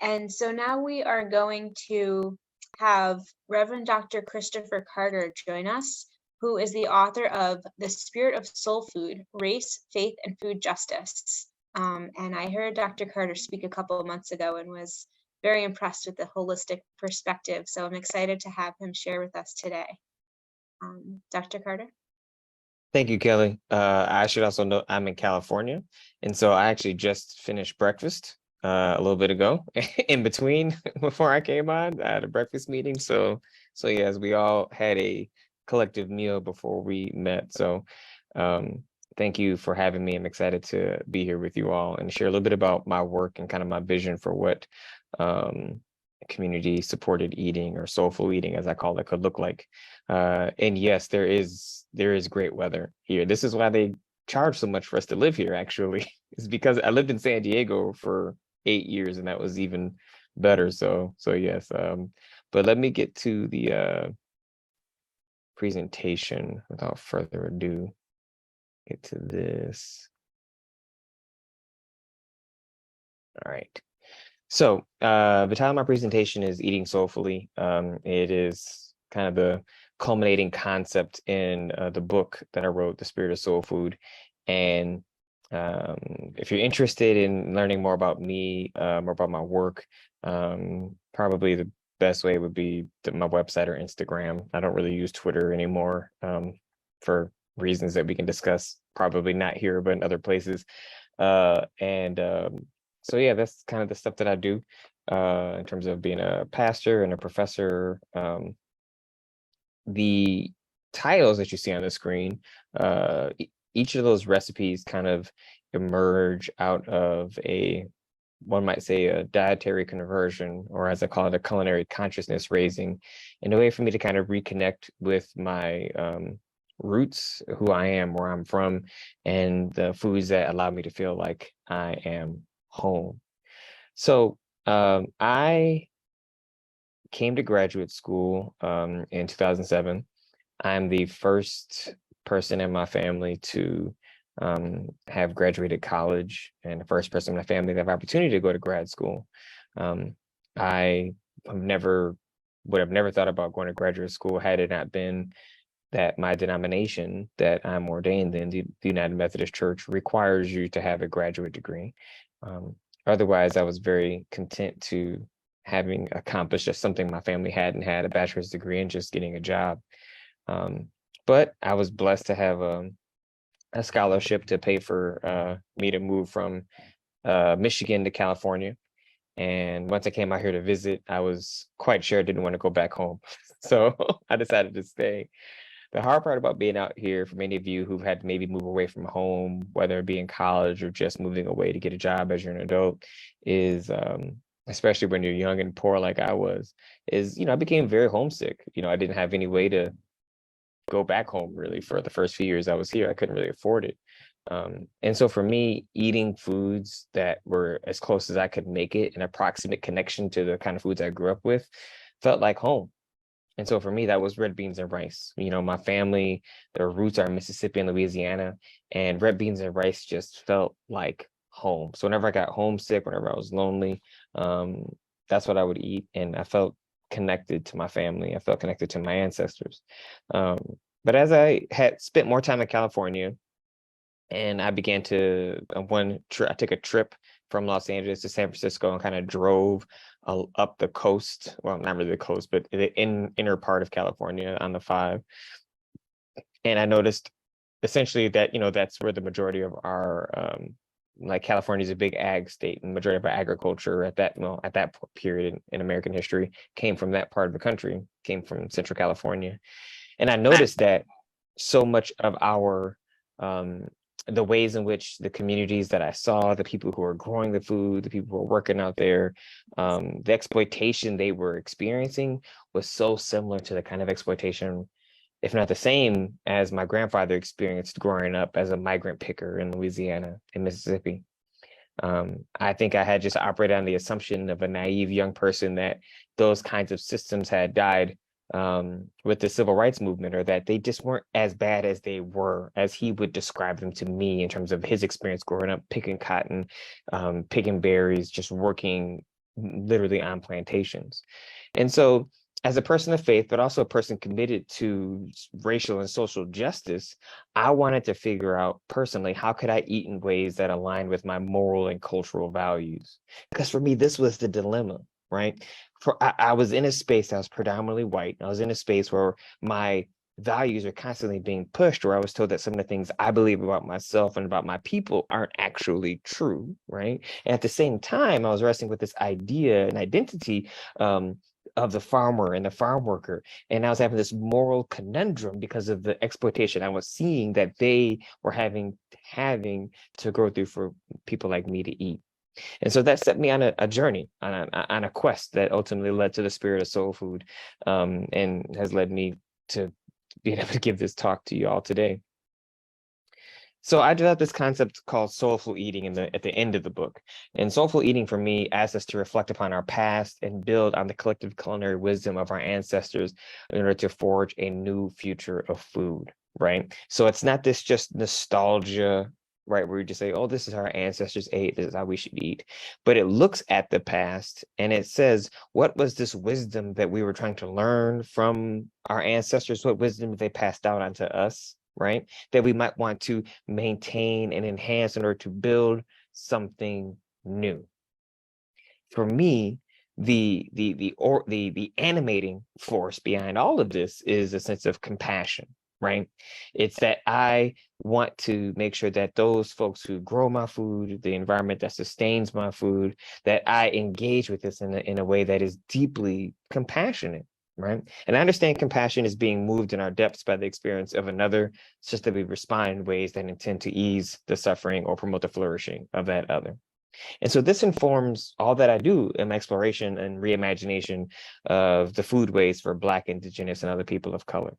And so now we are going to have Reverend Dr. Christopher Carter join us, who is the author of The Spirit of Soul Food, Race, Faith, and Food Justice. And I heard Dr. Carter speak a couple of months ago and was very impressed with the holistic perspective. So I'm excited to have him share with us today. Dr. Carter? Thank you, Kelly. I should also note I'm in California, and so I actually just finished breakfast a little bit ago. In between, before I came on, I had a breakfast meeting. So yes, we all had a collective meal before we met. So thank you for having me. I'm excited to be here with you all and share a little bit about my work and kind of my vision for what community supported eating, or soulful eating, as I call it, could look like. And yes, there is great weather here. This is why they charge so much for us to live here, actually. It's because I lived in San Diego for 8 years, and that was even better. So yes. But let me get to the presentation without further ado. Get to this. All right. So the title of my presentation is Eating Soulfully. It is kind of the culminating concept in the book that I wrote, The Spirit of Soul Food. And if you're interested in learning more about me, more about my work, probably the best way would be my website or Instagram. I don't really use Twitter anymore for reasons that we can discuss, probably not here, but in other places. So yeah, that's kind of the stuff that I do in terms of being a pastor and a professor. The titles that you see on the screen, each of those recipes kind of emerge out of one might say a dietary conversion, or as I call it, a culinary consciousness raising, in a way for me to kind of reconnect with my roots, who I am, where I'm from, and the foods that allow me to feel like I am home. So I came to graduate school in 2007. I'm the first person in my family to have graduated college, and the first person in my family to have opportunity to go to grad school. I would have never thought about going to graduate school had it not been that my denomination that I'm ordained in, the United Methodist Church, requires you to have a graduate degree. Otherwise, I was very content to having accomplished just something my family hadn't had, a bachelor's degree, and just getting a job. But I was blessed to have a scholarship to pay for me to move from Michigan to California. And once I came out here to visit, I was quite sure I didn't want to go back home. So I decided to stay. The hard part about being out here, for many of you who've had to maybe move away from home, whether it be in college or just moving away to get a job as you're an adult, is especially when you're young and poor like I was, is, I became very homesick. I didn't have any way to go back home really for the first few years I was here. I couldn't really afford it. And so for me, eating foods that were as close as I could make it, an approximate connection to the kind of foods I grew up with, felt like home. And so for me, that was red beans and rice. My family, their roots are in Mississippi and Louisiana, and red beans and rice just felt like home. So whenever I got homesick, whenever I was lonely, that's what I would eat. And I felt connected to my family. I felt connected to my ancestors. But as I had spent more time in California, and I began to, I took a trip from Los Angeles to San Francisco and kind of drove up the coast. Well, not really the coast, but the inner part of California on the 5. And I noticed essentially that, that's where the majority of our, like California is a big ag state, and the majority of our agriculture at that period in American history came from that part of the country, came from Central California. And I noticed that so much of our, the ways in which the communities that I saw, the people who were growing the food, the people who were working out there, the exploitation they were experiencing was so similar to the kind of exploitation, if not the same, as my grandfather experienced growing up as a migrant picker in Louisiana and Mississippi. I think I had just operated on the assumption of a naive young person that those kinds of systems had died with the civil rights movement, or that they just weren't as bad as they were, as he would describe them to me in terms of his experience growing up, picking cotton, picking berries, just working literally on plantations. And so as a person of faith, but also a person committed to racial and social justice, I wanted to figure out personally, how could I eat in ways that align with my moral and cultural values? Because for me, this was the dilemma, right? I was in a space that was predominantly white. I was in a space where my values are constantly being pushed, where I was told that some of the things I believe about myself and about my people aren't actually true, right? And at the same time, I was wrestling with this idea and identity of the farmer and the farm worker. And I was having this moral conundrum because of the exploitation I was seeing that they were having to go through for people like me to eat. And so that set me on a journey, on a quest that ultimately led to the Spirit of Soul Food, and has led me to being able to give this talk to you all today. So I developed this concept called soulful eating at the end of the book. And soulful eating for me asks us to reflect upon our past and build on the collective culinary wisdom of our ancestors in order to forge a new future of food, right? So it's not this just nostalgia, right, where you just say, oh, this is how our ancestors ate, this is how we should eat. But it looks at the past and it says, what was this wisdom that we were trying to learn from our ancestors? What wisdom did they pass down onto us? Right, that we might want to maintain and enhance in order to build something new. For me, the animating force behind all of this is a sense of compassion, right? It's that I want to make sure that those folks who grow my food, the environment that sustains my food, that I engage with this in a way that is deeply compassionate. Right. And I understand compassion is being moved in our depths by the experience of another, such that we respond in ways that intend to ease the suffering or promote the flourishing of that other. And so this informs all that I do in my exploration and reimagination of the foodways for Black, Indigenous, and other people of color.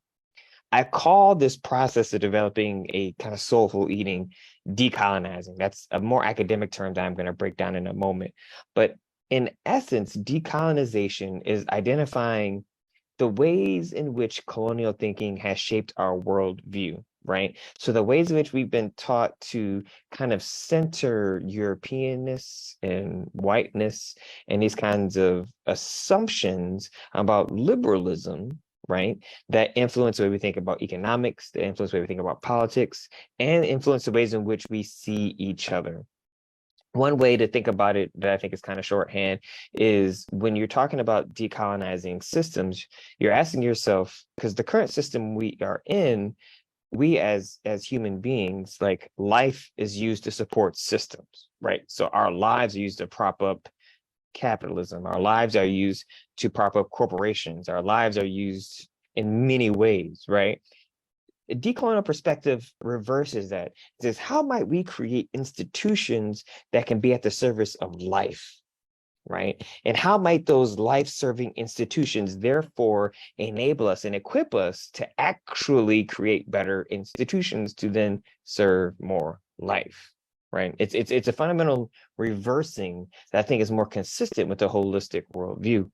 I call this process of developing a kind of soulful eating decolonizing. That's a more academic term that I'm going to break down in a moment. But in essence, decolonization is identifying the ways in which colonial thinking has shaped our worldview, right? So the ways in which we've been taught to kind of center Europeanness and whiteness and these kinds of assumptions about liberalism, right? That influence the way we think about economics, that influence the way we think about politics, and influence the ways in which we see each other. One way to think about it that I think is kind of shorthand is when you're talking about decolonizing systems, you're asking yourself, because the current system we are in, we as human beings, like life is used to support systems, right? So our lives are used to prop up capitalism. Our lives are used to prop up corporations. Our lives are used in many ways, right? A decolonial perspective reverses that. It says, how might we create institutions that can be at the service of life, right? And how might those life-serving institutions therefore enable us and equip us to actually create better institutions to then serve more life, right? It's a fundamental reversing that I think is more consistent with the holistic worldview.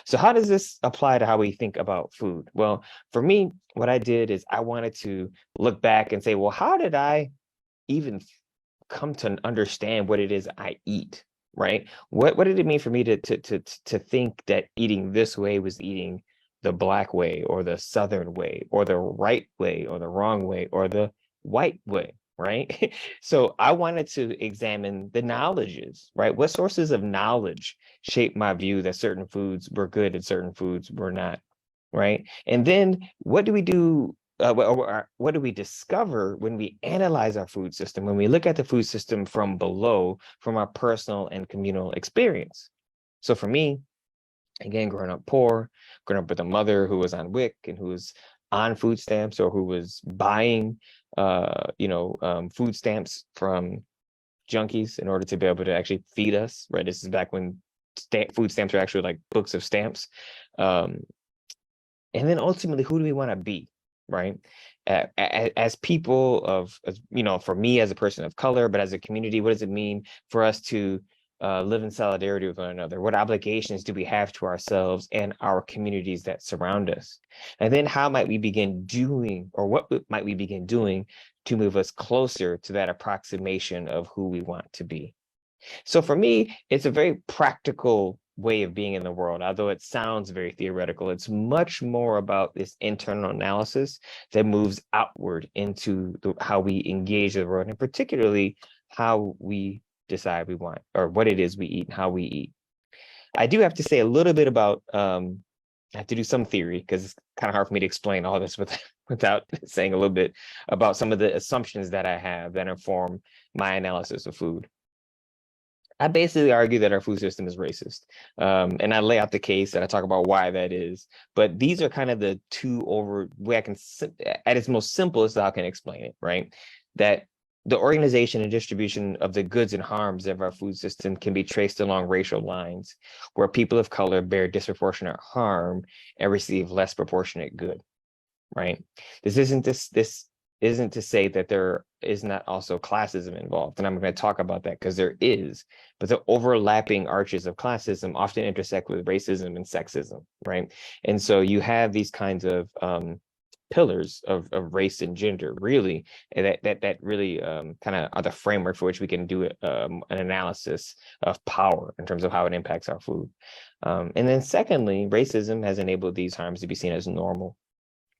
So how does this apply to how we think about food? Well, for me, what I did is I wanted to look back and say, well, how did I even come to understand what it is I eat, right? What did it mean for me to think that eating this way was eating the Black way or the Southern way or the right way or the wrong way or the white way, right? So I wanted to examine the knowledges, right? What sources of knowledge shaped my view that certain foods were good and certain foods were not, right? And then what do we do? What do we discover when we analyze our food system, when we look at the food system from below, from our personal and communal experience? So for me, again, growing up poor, growing up with a mother who was on WIC and who was on food stamps or who was buying, food stamps from junkies in order to be able to actually feed us, right? This is back when food stamps were actually like books of stamps. And then ultimately, who do we want to be, right? As people for me as a person of color, but as a community, what does it mean for us to live in solidarity with one another? What obligations do we have to ourselves and our communities that surround us? And then how might we begin doing, or what might we begin doing to move us closer to that approximation of who we want to be? So for me, it's a very practical way of being in the world. Although it sounds very theoretical, it's much more about this internal analysis that moves outward into how we engage the world, and particularly how we decide we want, or what it is we eat and how we eat. I do have to say a little bit about, I have to do some theory because it's kind of hard for me to explain all this without saying a little bit about some of the assumptions that I have that inform my analysis of food. I basically argue that our food system is racist. And I lay out the case and I talk about why that is. But these are kind of the two way I can, at its most simplest, how I can explain it, right? That the organization and distribution of the goods and harms of our food system can be traced along racial lines, where people of color bear disproportionate harm and receive less proportionate good, right? This isn't to say that there is not also classism involved, and I'm going to talk about that because there is, but the overlapping arches of classism often intersect with racism and sexism, right? And so you have these kinds of pillars of race and gender, really, and that really kind of are the framework for which we can do an analysis of power in terms of how it impacts our food. And then secondly, racism has enabled these harms to be seen as normal,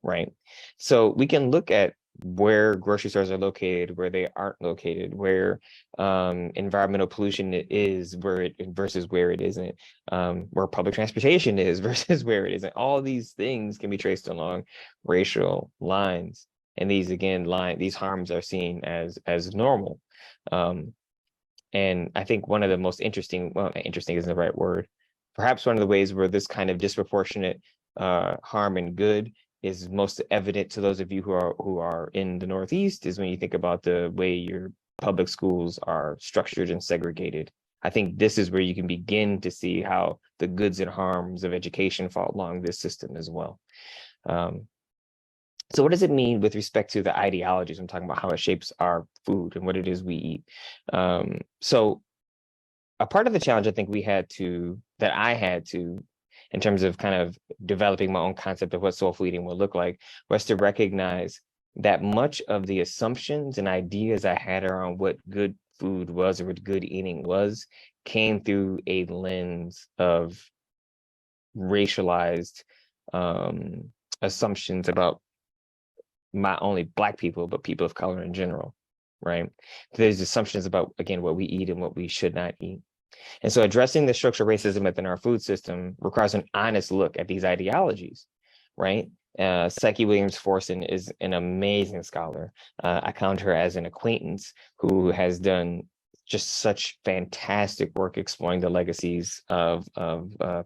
right? So we can look at where grocery stores are located, where they aren't located, where environmental pollution is, versus where it isn't, where public transportation is versus where it isn't. All these things can be traced along racial lines, and these harms are seen as normal. And I think one of the most interesting, well, interesting isn't the right word, perhaps one of the ways where this kind of disproportionate harm and good is most evident to those of you who are in the Northeast is when you think about the way your public schools are structured and segregated. I think this is where you can begin to see how the goods and harms of education fall along this system as well. So what does it mean with respect to the ideologies? I'm talking about how it shapes our food and what it is we eat. So a part of the challenge I think I had to, in terms of kind of developing my own concept of what soulful eating would look like, was to recognize that much of the assumptions and ideas I had around what good food was or what good eating was came through a lens of racialized assumptions about not only Black people, but people of color in general, right? There's assumptions about, again, what we eat and what we should not eat. And so addressing the structural racism within our food system requires an honest look at these ideologies, right? Psyche Williams-Forson is an amazing scholar. I count her as an acquaintance who has done just such fantastic work exploring the legacies of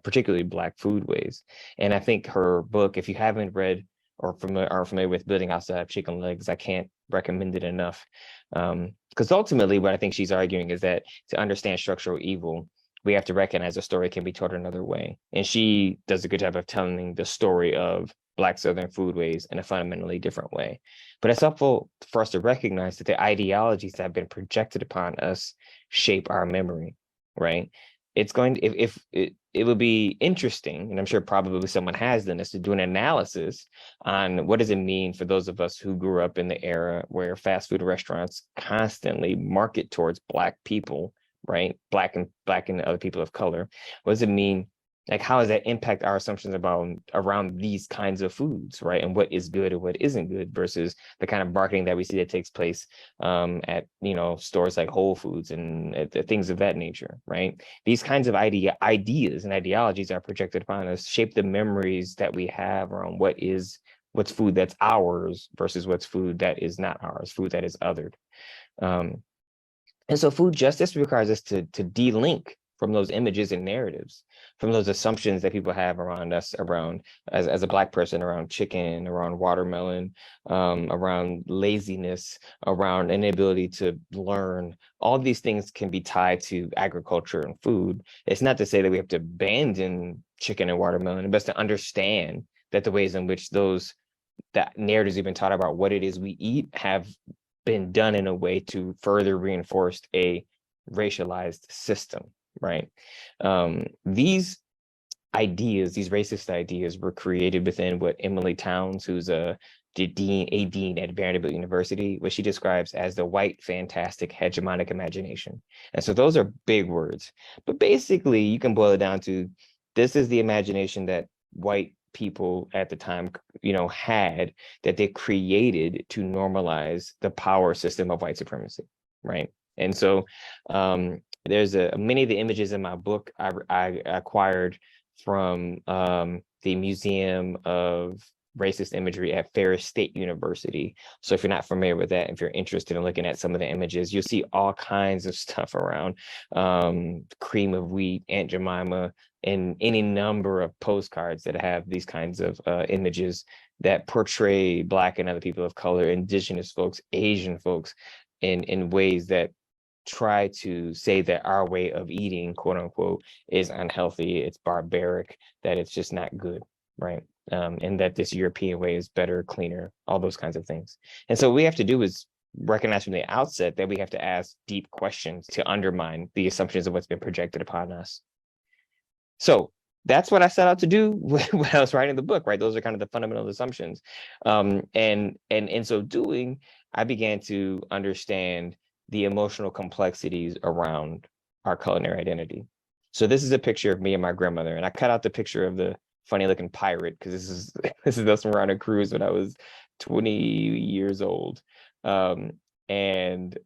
particularly Black foodways. And I think her book, if you haven't read or are familiar with Building Outside of Chicken Legs, I can't recommend it enough. Because ultimately what I think she's arguing is that to understand structural evil, we have to recognize a story can be told another way. And she does a good job of telling the story of Black Southern foodways in a fundamentally different way. But it's helpful for us to recognize that the ideologies that have been projected upon us shape our memory, right? It's going to, it would be interesting, and I'm sure probably someone has done this, to do an analysis on what does it mean for those of us who grew up in the era where fast food restaurants constantly market towards Black people, right? Black and other people of color. What does it mean? Like, how does that impact our assumptions around these kinds of foods, right? And what is good and what isn't good versus the kind of marketing that we see that takes place at, stores like Whole Foods and things of that nature, right? These kinds of ideas and ideologies are projected upon us, shape the memories that we have around what's food that's ours versus what's food that is not ours, food that is othered. And so food justice requires us to de-link from those images and narratives, from those assumptions that people have around us, as a Black person, around chicken, around watermelon, around laziness, around inability to learn. All these things can be tied to agriculture and food. It's not to say that we have to abandon chicken and watermelon, but to understand that the ways in which that narratives we've been taught about what it is we eat have been done in a way to further reinforce a racialized system, right? These ideas, these racist ideas, were created within what Emily Towns, who's a dean at Vanderbilt University, what she describes as the white fantastic hegemonic imagination. And so those are big words, but basically you can boil it down to, this is the imagination that white people at the time, had, that they created to normalize the power system of white supremacy, right? And so there's many of the images in my book I acquired from the Museum of Racist Imagery at Ferris State University. So if you're not familiar with that, if you're interested in looking at some of the images, you'll see all kinds of stuff around cream of wheat, Aunt Jemima, and any number of postcards that have these kinds of images that portray Black and other people of color, Indigenous folks, Asian folks, in ways that try to say that our way of eating, quote unquote, is unhealthy, it's barbaric, that it's just not good, right? And that this European way is better, cleaner, all those kinds of things. And so what we have to do is recognize from the outset that we have to ask deep questions to undermine the assumptions of what's been projected upon us. So that's what I set out to do when I was writing the book, right? Those are kind of the fundamental assumptions. And in so doing, I began to understand the emotional complexities around our culinary identity. So this is a picture of me and my grandmother, and I cut out the picture of the funny looking pirate because this is us from on a cruise when I was 20 years old. And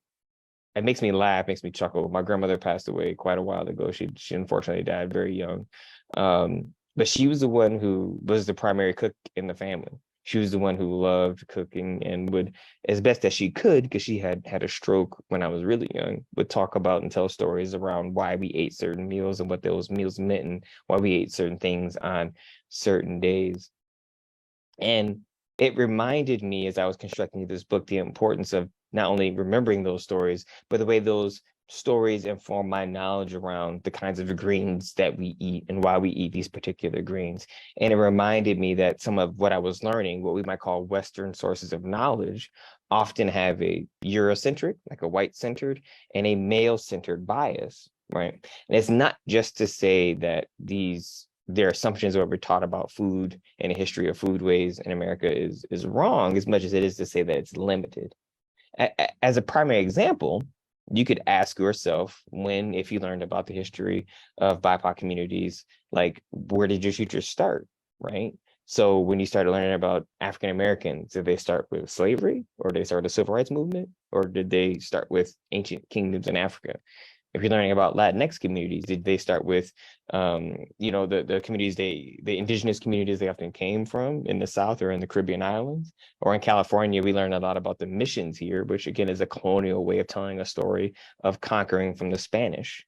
it makes me laugh, makes me chuckle. My grandmother passed away quite a while ago. She unfortunately died very young. But she was the one who was the primary cook in the family. She was the one who loved cooking and would, as best as she could, because she had a stroke when I was really young, would talk about and tell stories around why we ate certain meals and what those meals meant and why we ate certain things on certain days. And it reminded me, as I was constructing this book, the importance of not only remembering those stories, but the way those stories inform my knowledge around the kinds of greens that we eat and why we eat these particular greens. And it reminded me that some of what I was learning, what we might call Western sources of knowledge, often have a Eurocentric, like a white-centered, and a male-centered bias, right? And it's not just to say that their assumptions of what we're taught about food and a history of foodways in America is wrong, as much as it is to say that it's limited. As a primary example, you could ask yourself if you learned about the history of BIPOC communities, like, where did your teachers start, right? So when you started learning about African Americans, did they start with slavery, or did they start the civil rights movement, or did they start with ancient kingdoms in Africa? If you're learning about Latinx communities, did they start with, the communities, the indigenous communities they often came from in the South or in the Caribbean islands? Or in California, we learned a lot about the missions here, which again is a colonial way of telling a story of conquering from the Spanish.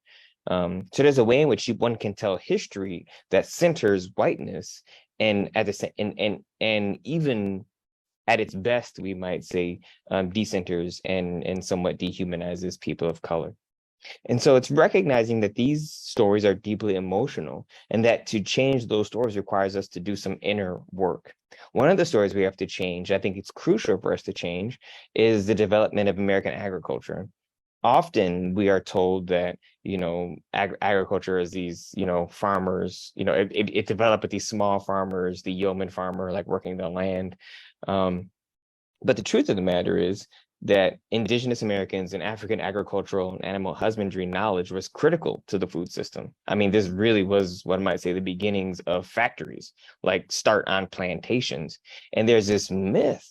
So there's a way in which one can tell history that centers whiteness, and at the and even at its best, we might say, decenters and somewhat dehumanizes people of color. And so it's recognizing that these stories are deeply emotional, and that to change those stories requires us to do some inner work. One of the stories we have to change, I think it's crucial for us to change, is the development of American agriculture. Often we are told that, agriculture is these, farmers, it developed with these small farmers, the yeoman farmer, like working the land. But the truth of the matter is that indigenous Americans and African agricultural and animal husbandry knowledge was critical to the food system. I mean, this really was, one might say, the beginnings of factories, like start on plantations. And there's this myth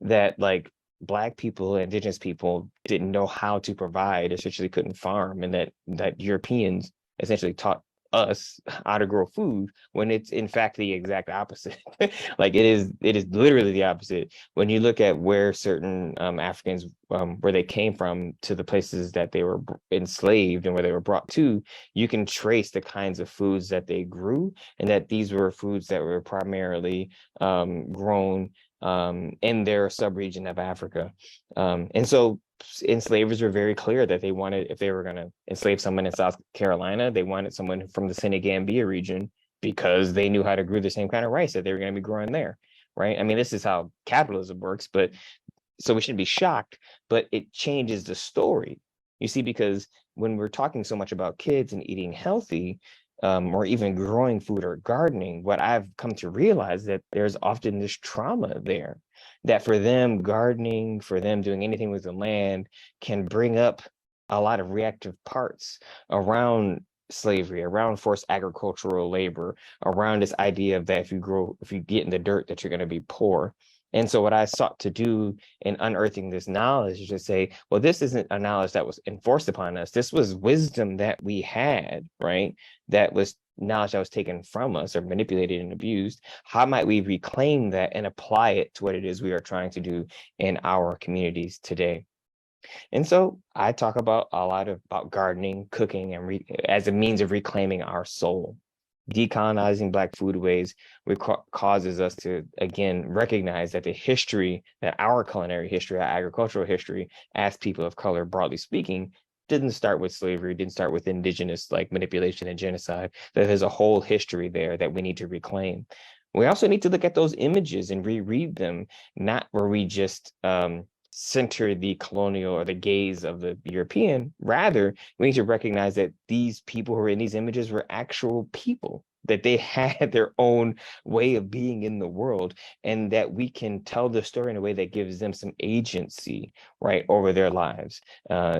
that, like, Black people, indigenous people didn't know how to provide, essentially couldn't farm, and that Europeans essentially taught us how to grow food, when it's in fact the exact opposite. Like, it is literally the opposite. When you look at where certain Africans, where they came from, to the places that they were enslaved and where they were brought to, you can trace the kinds of foods that they grew, and that these were foods that were primarily grown in their subregion of Africa. And so enslavers were very clear that they wanted, if they were going to enslave someone in South Carolina, they wanted someone from the Senegambia region, because they knew how to grow the same kind of rice that they were going to be growing there, right? I mean, this is how capitalism works, but so we shouldn't be shocked, but it changes the story, you see, because when we're talking so much about kids and eating healthy, or even growing food or gardening, what I've come to realize that there's often this trauma there, that for them gardening, for them doing anything with the land can bring up a lot of reactive parts around slavery, around forced agricultural labor, around this idea of that if you get in the dirt, that you're going to be poor. And so what I sought to do in unearthing this knowledge is to say, well, this isn't a knowledge that was enforced upon us. This was wisdom that we had, right? That was knowledge that was taken from us or manipulated and abused. How might we reclaim that and apply it to what it is we are trying to do in our communities today? And so I talk about a lot about gardening, cooking, and as a means of reclaiming our soul. Decolonizing Black foodways causes us to, again, recognize that the history, that our culinary history, our agricultural history, as people of color, broadly speaking, didn't start with slavery, didn't start with indigenous like manipulation and genocide, that there's a whole history there that we need to reclaim. We also need to look at those images and reread them, not where we just center the colonial or the gaze of the European. Rather, we need to recognize that these people who are in these images were actual people, that they had their own way of being in the world, and that we can tell the story in a way that gives them some agency, right, over their lives,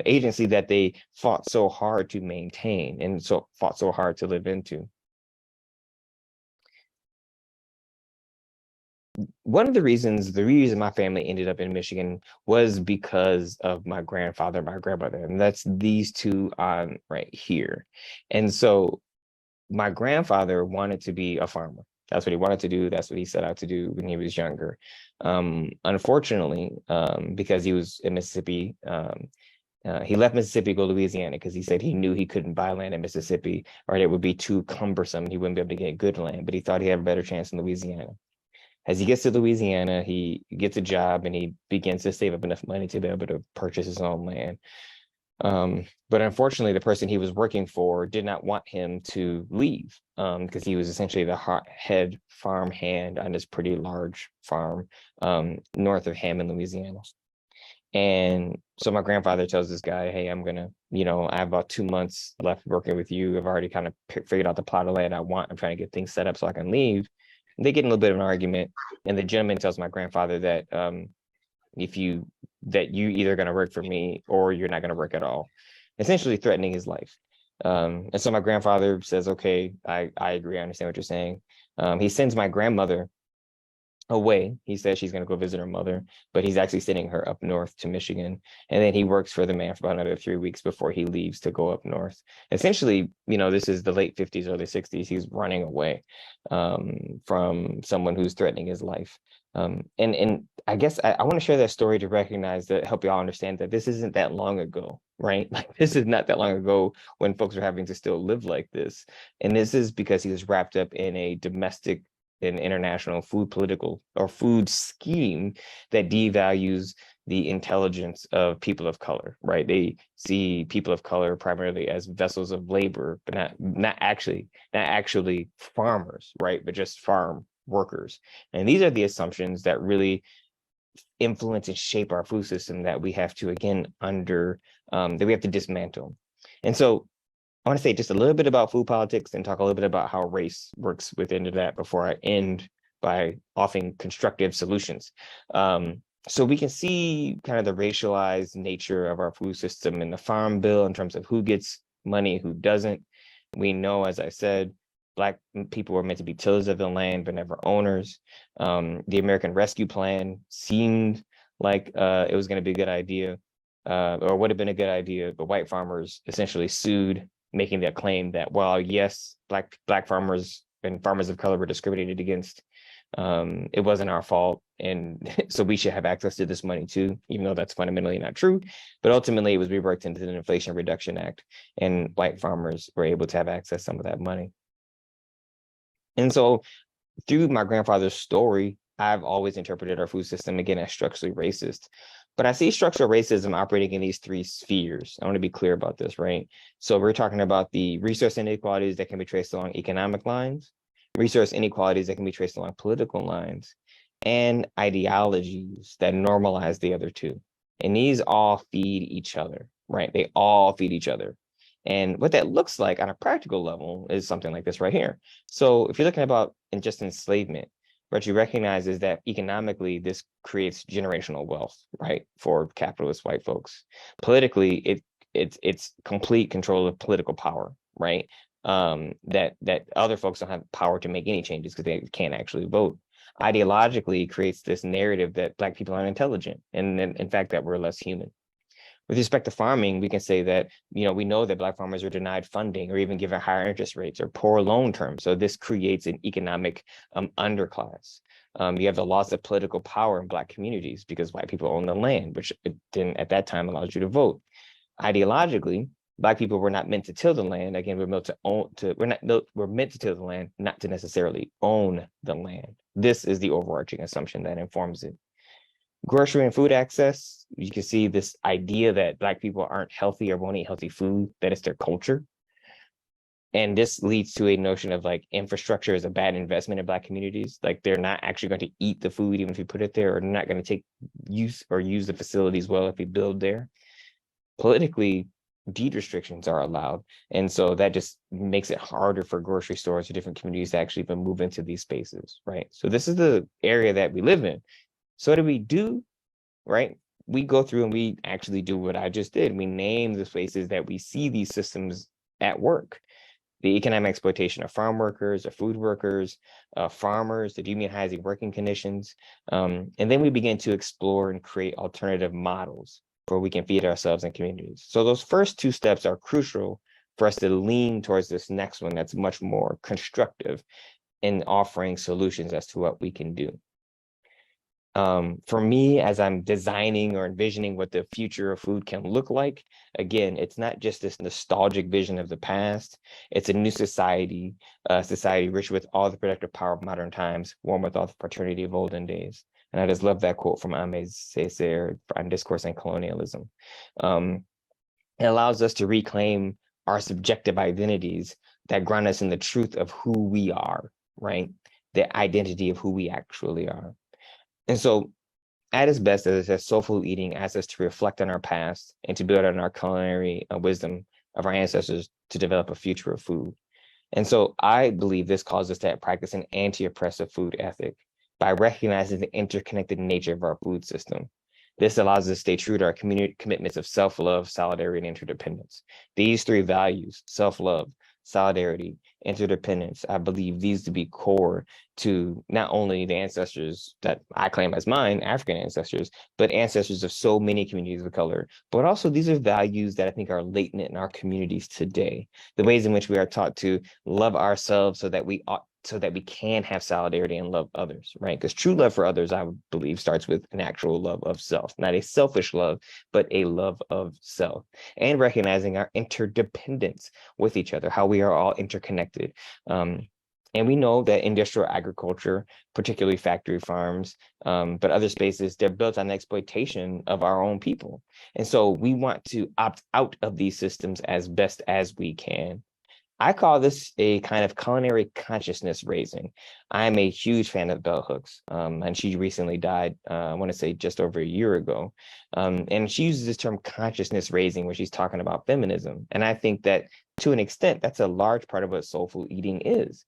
agency that they fought so hard to maintain and so fought so hard to live into. One of the reason my family ended up in Michigan was because of my grandfather, my grandmother, and that's these two on right here. And so my grandfather wanted to be a farmer. That's what he wanted to do. That's what he set out to do when he was younger. Unfortunately, because he was in Mississippi, he left Mississippi to go to Louisiana because he said he knew he couldn't buy land in Mississippi, or it would be too cumbersome. He wouldn't be able to get good land, but he thought he had a better chance in Louisiana. As he gets to Louisiana, he gets a job and he begins to save up enough money to be able to purchase his own land. But unfortunately, the person he was working for did not want him to leave because he was essentially the head farm hand on this pretty large farm north of Hammond, Louisiana. And so my grandfather tells this guy, hey, I'm going to, I have about 2 months left working with you. I've already kind of figured out the plot of land I want. I'm trying to get things set up so I can leave. They get in a little bit of an argument, and the gentleman tells my grandfather that you either going to work for me or you're not going to work at all, essentially threatening his life. And so my grandfather says, okay, I agree. I understand what you're saying. He sends my grandmother away. He says she's going to go visit her mother, but he's actually sending her up north to Michigan. And then he works for the man for about another 3 weeks before he leaves to go up north. Essentially, this is the late 50s, early 60s. He's running away from someone who's threatening his life. And I guess I want to share that story to recognize that, help you all understand that this isn't that long ago, right? Like this is not that long ago when folks were having to still live like this. And this is because he was wrapped up in a domestic and international political or food scheme that devalues the intelligence of people of color, right? They see people of color primarily as vessels of labor, but not actually farmers, right? But just farm workers. And these are the assumptions that really influence and shape our food system that we have to, again, that we have to dismantle. And so I want to say just a little bit about food politics and talk a little bit about how race works within that before I end by offering constructive solutions. So we can see kind of the racialized nature of our food system in the Farm Bill in terms of who gets money, who doesn't. We know, as I said, Black people were meant to be tillers of the land, but never owners. The American Rescue Plan seemed like it was going to be a good idea, or would have been a good idea, but white farmers essentially sued, making that claim that, well, yes, black farmers and farmers of color were discriminated against. It wasn't our fault, and so we should have access to this money too, even though that's fundamentally not true. But ultimately, it was reworked into the Inflation Reduction Act, and white farmers were able to have access to some of that money. And so through my grandfather's story, I've always interpreted our food system, again, as structurally racist. But I see structural racism operating in these three spheres. I want to be clear about this, right? So we're talking about the resource inequalities that can be traced along economic lines, resource inequalities that can be traced along political lines, and ideologies that normalize the other two. And these all feed each other, right? They all feed each other. And what that looks like on a practical level is something like this right here. So if you're looking about just enslavement, what you recognize is that economically, this creates generational wealth, right, for capitalist white folks. Politically, it's complete control of political power, right? That other folks don't have power to make any changes because they can't actually vote. Ideologically, it creates this narrative that Black people aren't intelligent, and in fact that we're less human. With respect to farming, we can say that, we know that Black farmers are denied funding or even given higher interest rates or poor loan terms. So this creates an economic underclass. You have the loss of political power in Black communities because white people own the land, which it didn't at that time allows you to vote. Ideologically, Black people were not meant to till the land. Again, we're meant to we're meant to till the land, not to necessarily own the land. This is the overarching assumption that informs it. Grocery and food access, you can see this idea that Black people aren't healthy or won't eat healthy food, that it's their culture. And this leads to a notion of like infrastructure is a bad investment in Black communities. Like they're not actually going to eat the food even if you put it there, or they're not going to take use the facilities well if we build there. Politically, deed restrictions are allowed. And so that just makes it harder for grocery stores or different communities to actually even move into these spaces, right? So this is the area that we live in. So what do we do, right? We go through and we actually do what I just did. We name the spaces that we see these systems at work. The economic exploitation of farm workers, of food workers, farmers, the dehumanizing working conditions. And then we begin to explore and create alternative models where we can feed ourselves and communities. So those first two steps are crucial for us to lean towards this next one that's much more constructive in offering solutions as to what we can do. For me, as I'm designing or envisioning what the future of food can look like, again, it's not just this nostalgic vision of the past. It's a new society, a society rich with all the productive power of modern times, warm with all the fraternity of olden days. And I just love that quote from Ahmed Césaire on Discourse and Colonialism. It allows us to reclaim our subjective identities that ground us in the truth of who we are, right? The identity of who we actually are. And so at its best, as I said, soulful eating asks us to reflect on our past and to build on our culinary wisdom of our ancestors to develop a future of food. And so I believe this calls us to practice an anti-oppressive food ethic by recognizing the interconnected nature of our food system. This allows us to stay true to our community commitments of self-love, solidarity, and interdependence. These three values, self-love, solidarity, interdependence, I believe these to be core to not only the ancestors that I claim as mine, African ancestors, but ancestors of so many communities of color. But also these are values that I think are latent in our communities today. The ways in which we are taught to love ourselves so that we can have solidarity and love others, right? Because true love for others, I would believe, starts with an actual love of self, not a selfish love, but a love of self, and recognizing our interdependence with each other, how we are all interconnected. And we know that industrial agriculture, particularly factory farms, but other spaces, they're built on the exploitation of our own people. And so we want to opt out of these systems as best as we can. I call this a kind of culinary consciousness raising. I'm a huge fan of bell hooks, and she recently died, I want to say just over a year ago. And she uses this term consciousness raising when she's talking about feminism. And I think that to an extent, that's a large part of what soulful eating is.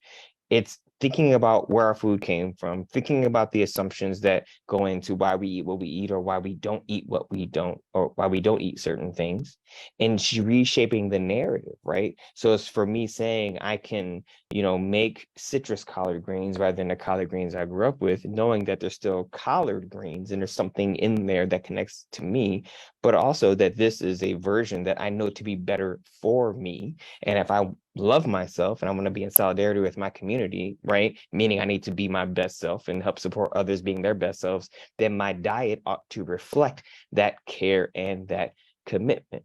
It's thinking about where our food came from, thinking about the assumptions that go into why we eat what we eat or why we don't eat what we don't, or why we don't eat certain things, and she reshaping the narrative, right? So it's for me saying I can, make citrus collard greens rather than the collard greens I grew up with, knowing that they're still collard greens and there's something in there that connects to me, but also that this is a version that I know to be better for me. And if I love myself and I want to be in solidarity with my community, right? Meaning I need to be my best self and help support others being their best selves, then my diet ought to reflect that care and that commitment,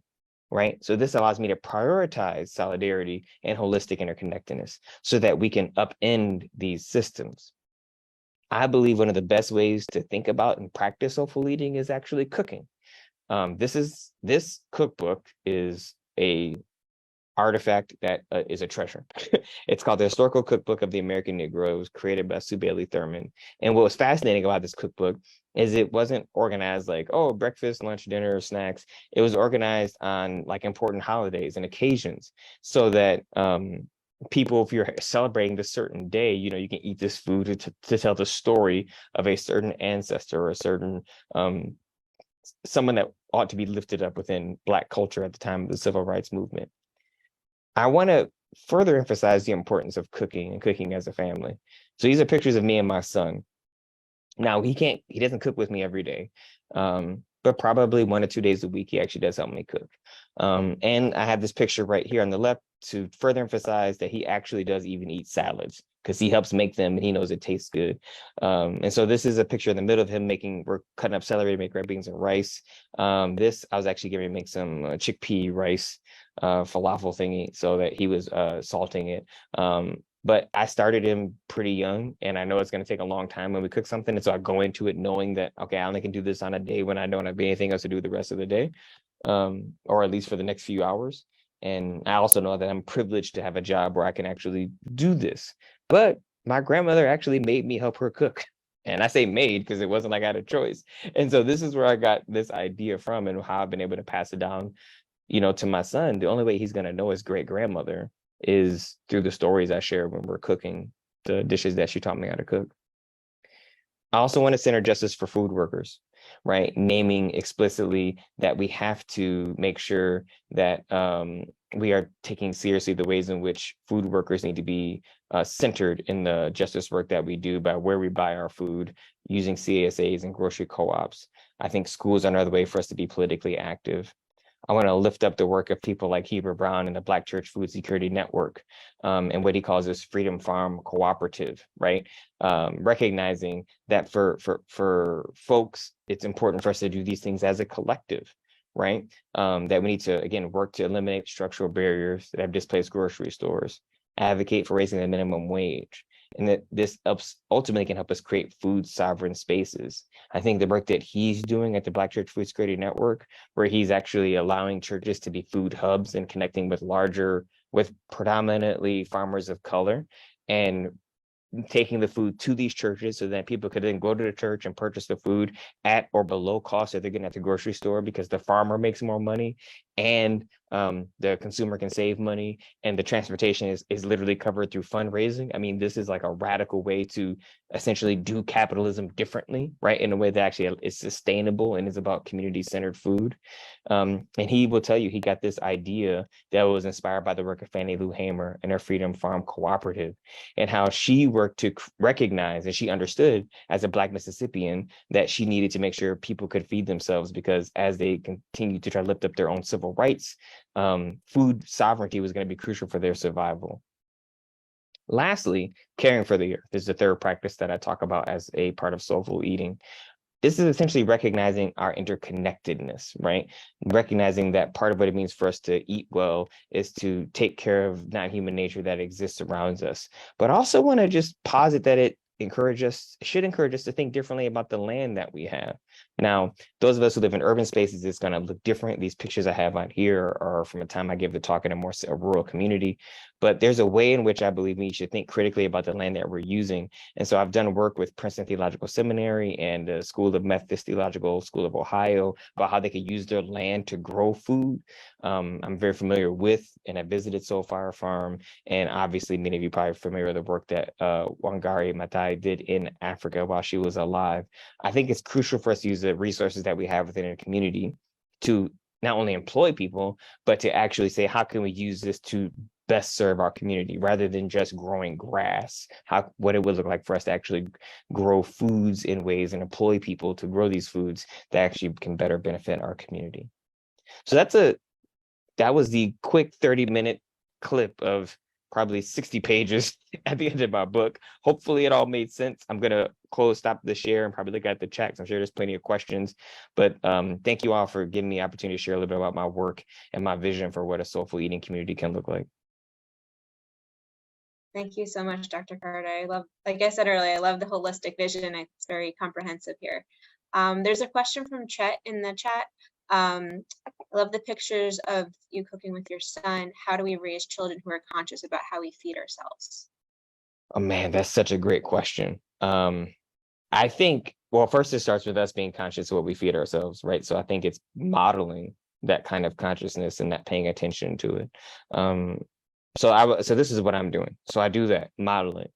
right? So this allows me to prioritize solidarity and holistic interconnectedness so that we can upend these systems. I believe one of the best ways to think about and practice soulful eating is actually cooking. This cookbook is a artifact that is a treasure. It's called the Historical Cookbook of the American Negro. It was created by Sue Bailey Thurman. And what was fascinating about this cookbook is it wasn't organized like, oh, breakfast, lunch, dinner, snacks. It was organized on like important holidays and occasions so that people, if you're celebrating this certain day, you know, you can eat this food to tell the story of a certain ancestor or a certain someone that ought to be lifted up within Black culture at the time of the Civil Rights Movement. I want to further emphasize the importance of cooking and cooking as a family. So these are pictures of me and my son. Now he doesn't cook with me every day, but probably 1 or 2 days a week, he actually does help me cook. And I have this picture right here on the left to further emphasize that he actually does even eat salads because he helps make them and he knows it tastes good. And so this is a picture in the middle of him we're cutting up celery to make red beans and rice. This, I was actually going to make some chickpea rice falafel thingy so that he was salting it. But I started him pretty young, and I know it's going to take a long time when we cook something. And so I go into it knowing that, okay, I only can do this on a day when I don't have anything else to do the rest of the day, or at least for the next few hours. And I also know that I'm privileged to have a job where I can actually do this. But my grandmother actually made me help her cook. And I say made because it wasn't like I had a choice. And so this is where I got this idea from and how I've been able to pass it down, you know, to my son. The only way he's going to know his great grandmother is through the stories I share when we're cooking the dishes that she taught me how to cook. I also want to center justice for food workers, right? Naming explicitly that we have to make sure that we are taking seriously the ways in which food workers need to be centered in the justice work that we do by where we buy our food, using CSAs and grocery co-ops. I think schools are another way for us to be politically active. I want to lift up the work of people like Heber Brown and the Black Church Food Security Network, and what he calls his Freedom Farm Cooperative, right? Recognizing that for folks, it's important for us to do these things as a collective, right? That we need to, again, work to eliminate structural barriers that have displaced grocery stores, advocate for raising the minimum wage, and that this ultimately can help us create food sovereign spaces. I think the work that he's doing at the Black Church Food Security Network, where he's actually allowing churches to be food hubs and connecting with predominantly farmers of color, and taking the food to these churches so that people could then go to the church and purchase the food at or below cost that they're getting at the grocery store because the farmer makes more money and the consumer can save money, and the transportation is literally covered through fundraising. I mean, this is like a radical way to essentially do capitalism differently, right? In a way that actually is sustainable and is about community-centered food. And he will tell you he got this idea that was inspired by the work of Fannie Lou Hamer and her Freedom Farm Cooperative, and how she worked to recognize, and she understood as a Black Mississippian that she needed to make sure people could feed themselves, because as they continued to try to lift up their own civil rights, food sovereignty was going to be crucial for their survival. Lastly, caring for the earth is the third practice that I talk about as a part of soulful eating. This is essentially recognizing our interconnectedness, right? Recognizing that part of what it means for us to eat well is to take care of non-human nature that exists around us. But I also want to just posit that it should encourage us to think differently about the land that we have. Now, those of us who live in urban spaces, it's going to look different. These pictures I have on here are from a time I gave the talk in a rural community, but there's a way in which I believe we should think critically about the land that we're using. And so I've done work with Princeton Theological Seminary and the School of Methodist Theological School of Ohio about how they could use their land to grow food. I'm very familiar with, and I visited Soul Fire Farm, and obviously many of you probably are familiar with the work that Wangari Maathai did in Africa while she was alive. I think it's crucial for us to use the resources that we have within a community to not only employ people, but to actually say, how can we use this to best serve our community rather than just growing grass? What it would look like for us to actually grow foods in ways and employ people to grow these foods that actually can better benefit our community. So that was the quick 30-minute clip of probably 60 pages at the end of my book. Hopefully it all made sense. I'm going to stop the share and probably look at the chat. I'm sure there's plenty of questions, but thank you all for giving me the opportunity to share a little bit about my work and my vision for what a soulful eating community can look like. Thank you so much, Dr. Carter. Like I said earlier, I love the holistic vision. It's very comprehensive here. There's a question from Chet in the chat. I love the pictures of you cooking with your son. How do we raise children who are conscious about how we feed ourselves? Oh man, that's such a great question. I think, well, first it starts with us being conscious of what we feed ourselves, right? So I think it's modeling that kind of consciousness and that paying attention to it. So this is what I'm doing. So I do that, modeling.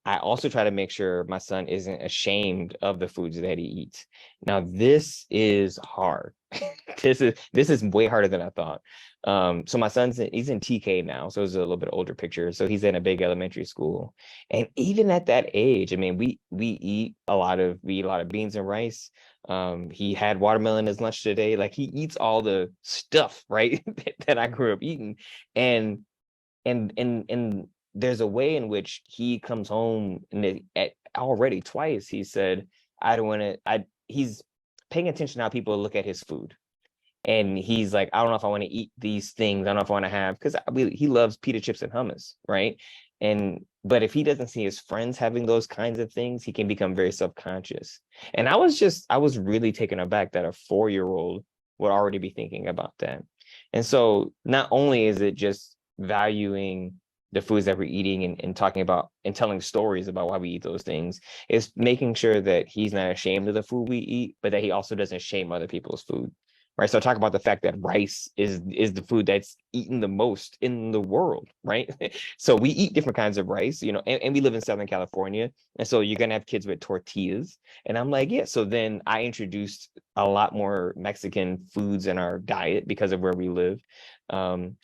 I also try to make sure my son isn't ashamed of the foods that he eats. Now, this is hard. This is way harder than I thought. So my he's in TK now, so it's a little bit older picture. So he's in a big elementary school, and even at that age, I mean, we eat a lot of beans and rice. He had watermelon as lunch today. Like he eats all the stuff, right, that I grew up eating, and and there's a way in which he comes home and already twice he said, I don't want to. He's paying attention to how people look at his food. And he's like, I don't know if I want to eat these things. I don't know if I want to have, because he loves pita chips and hummus, right? But if he doesn't see his friends having those kinds of things, he can become very self-conscious. And I was really taken aback that a 4-year-old would already be thinking about that. And so not only is it just valuing the foods that we're eating and talking about and telling stories about why we eat those things, is making sure that he's not ashamed of the food we eat, but that he also doesn't shame other people's food. Right. So I talk about the fact that rice is the food that's eaten the most in the world, right? So we eat different kinds of rice, and we live in Southern California. And so you're gonna have kids with tortillas. And I'm like, yeah. So then I introduced a lot more Mexican foods in our diet because of where we live.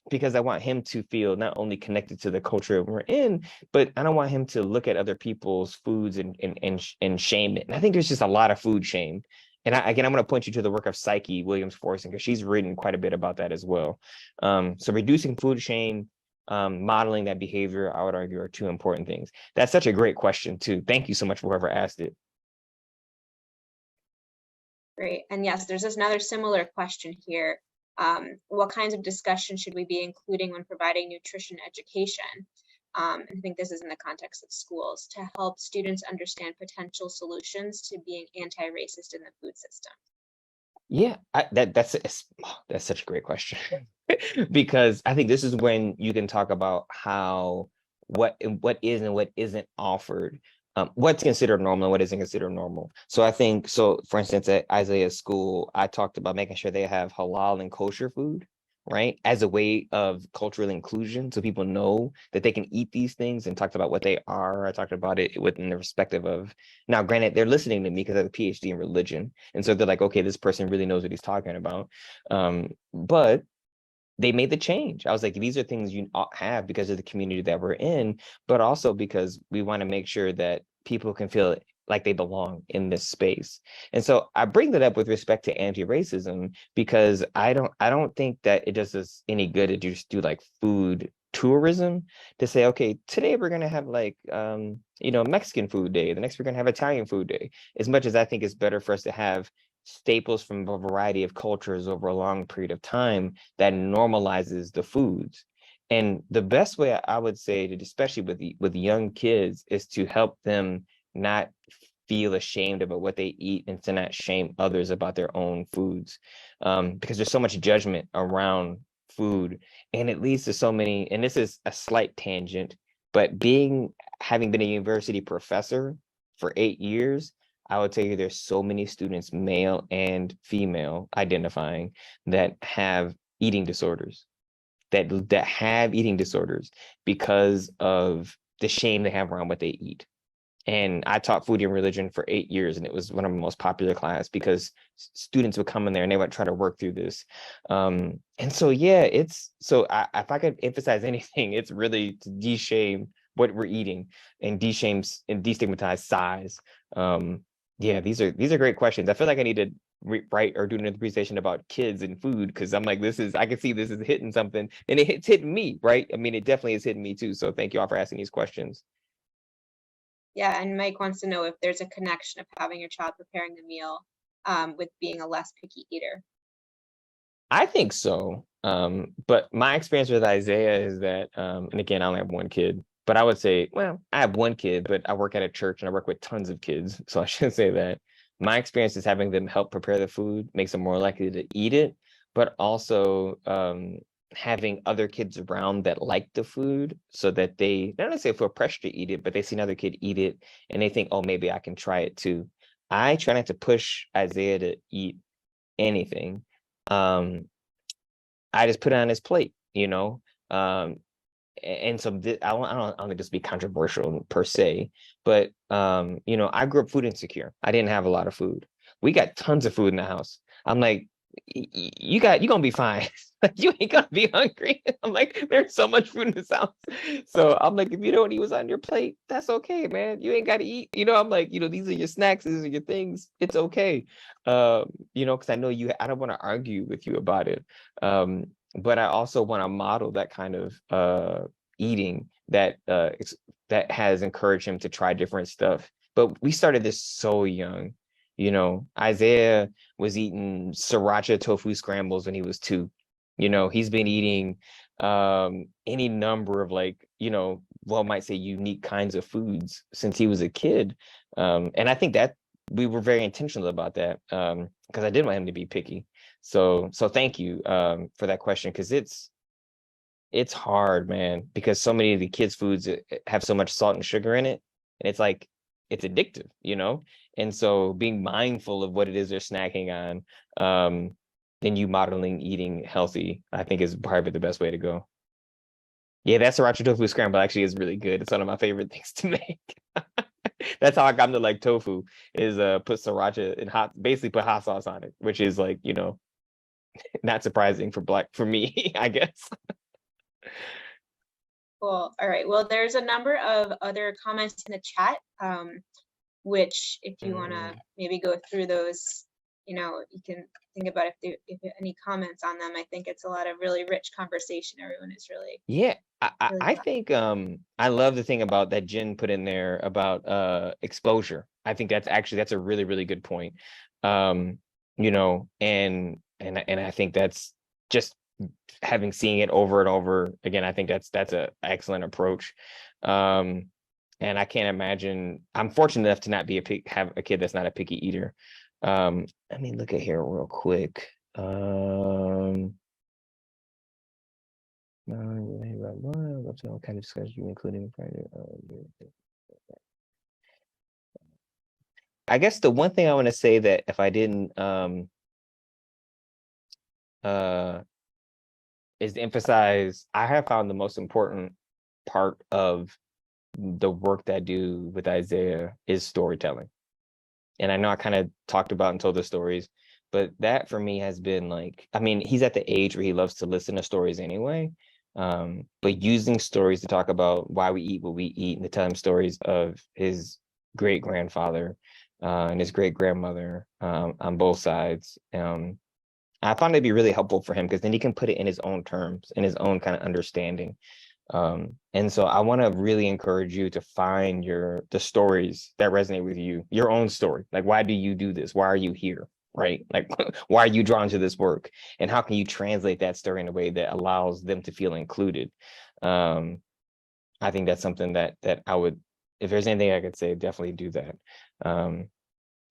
Because I want him to feel not only connected to the culture we're in, but I don't want him to look at other people's foods and shame it. And I think there's just a lot of food shame. And I'm going to point you to the work of Psyche Williams-Forson, because she's written quite a bit about that as well. So reducing food shame, modeling that behavior, I would argue, are two important things. That's such a great question, too. Thank you so much for whoever asked it. Great. And yes, there's another similar question here. What kinds of discussion should we be including when providing nutrition education? I think this is in the context of schools, to help students understand potential solutions to being anti-racist in the food system. Yeah, that's such a great question. Because I think this is when you can talk about how what is and what isn't offered, what's considered normal and what isn't considered normal. So I think, for instance, at Isaiah's school, I talked about making sure they have halal and kosher food, right, as a way of cultural inclusion, so people know that they can eat these things, and talked about what they are. I talked about it within the perspective of, now granted, they're listening to me because I have a PhD in religion, and so they're like, okay, this person really knows what he's talking about. But they made the change. I was like, these are things you have because of the community that we're in, but also because we want to make sure that people can feel like they belong in this space. And so I bring that up with respect to anti-racism, because I don't think that it does us any good to just do like food tourism, to say, okay, today we're going to have like Mexican food day, the next we're going to have Italian food day. As much as I think it's better for us to have staples from a variety of cultures over a long period of time that normalizes the foods. And the best way I would say to, especially with young kids, is to help them not feel ashamed about what they eat, and to not shame others about their own foods, because there's so much judgment around food, and it leads to so many. And this is a slight tangent, but having been a university professor for 8 years, I would tell you there's so many students, male and female identifying, that have eating disorders, that have eating disorders because of the shame they have around what they eat. And I taught food and religion for 8 years, and it was one of my most popular class because students would come in there and they would try to work through this. And so, yeah, if I could emphasize anything, it's really to de-shame what we're eating, and de-shame and destigmatize size. Yeah, these are great questions. I feel like I need to write or do another presentation about kids and food, because I'm like, I can see this is hitting something, and it's hitting me, right? I mean, it definitely is hitting me too. So thank you all for asking these questions. Yeah, and Mike wants to know if there's a connection of having your child preparing the meal with being a less picky eater. I think so. But my experience with Isaiah is that, and again, I only have one kid, but I would say, well, I have one kid, but I work at a church and I work with tons of kids, so I shouldn't say that. my experience is having them help prepare the food makes them more likely to eat it, but also having other kids around that like the food so that they not necessarily feel pressure to eat it, but they see another kid eat it and they think, oh, maybe I can try it too. I try not to push Isaiah to eat anything. I just put it on his plate, you know. And so I don't think this be controversial per se, but you know, I grew up food insecure. I didn't have a lot of food. We got tons of food in the house. I'm like, you gonna be fine. Like, you ain't gonna be hungry. I'm like, there's so much food in this house. So I'm like, if you don't eat what's on your plate, that's okay, man. You ain't gotta eat. You know, I'm like, you know, these are your snacks, these are your things. It's okay. You know, because I know I don't want to argue with you about it. But I also want to model that kind of eating that that has encouraged him to try different stuff. But we started this so young. You know, Isaiah was eating sriracha tofu scrambles when he was 2. You know, he's been eating any number of, like, you know, one might say unique kinds of foods since he was a kid. And I think that we were very intentional about that, because I didn't want him to be picky. So thank you for that question, because it's hard, man, because so many of the kids' foods have so much salt and sugar in it, and it's like it's addictive, you know. And so being mindful of what it is they're snacking on, then you modeling eating healthy, I think is probably the best way to go. Yeah, that sriracha tofu scramble actually is really good. It's one of my favorite things to make. That's how I got into like tofu, is put sriracha and basically put hot sauce on it, which is like, you know, not surprising for me, I guess. Cool. All right. Well, there's a number of other comments in the chat, which if you want to maybe go through those, you know, you can think about if any comments on them. I think it's a lot of really rich conversation. Everyone is really, yeah. really I think I love the thing about that Jen put in there about exposure. I think that's a really, really good point. You know, and I think that's just having seen it over and over again. I think that's an excellent approach. And I can't imagine. I'm fortunate enough to not be have a kid that's not a picky eater. Let me look at here real quick. What kind of discussion you including? I guess the one thing I want to say that if I didn't is to emphasize, I have found the most important part of the work that I do with Isaiah is storytelling. And I know I kind of talked about and told the stories, but that for me has been like, I mean, he's at the age where he loves to listen to stories anyway. But using stories to talk about why we eat what we eat and to tell him stories of his great grandfather and his great grandmother on both sides. I found it'd be really helpful for him because then he can put it in his own terms, in his own kind of understanding. And so I want to really encourage you to find the stories that resonate with you, your own story. Like, why do you do this? Why are you here? Right? Like, why are you drawn to this work? And how can you translate that story in a way that allows them to feel included? I think that's something that I would, if there's anything I could say, definitely do that.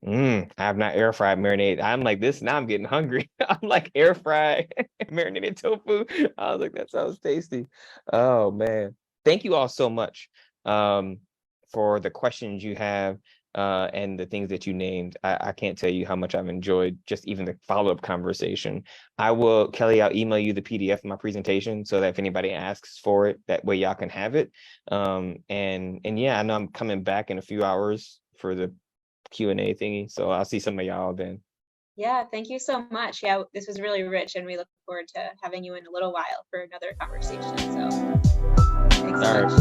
I have not air fried marinade. I'm like this now. I'm getting hungry. I'm like air fry marinated tofu. I was like, that sounds tasty. Oh man, thank you all so much for the questions you have and the things that you named. I can't tell you how much I've enjoyed just even the follow-up conversation. I will, Kelly, I'll email you the PDF of my presentation so that if anybody asks for it, that way y'all can have it. And yeah, I know I'm coming back in a few hours for the Q&A thingy, so I'll see some of y'all then. Yeah, thank you so much. Yeah, this was really rich, and we look forward to having you in a little while for another conversation. So thanks so much.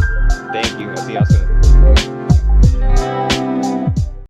Thank you. I'll see y'all soon.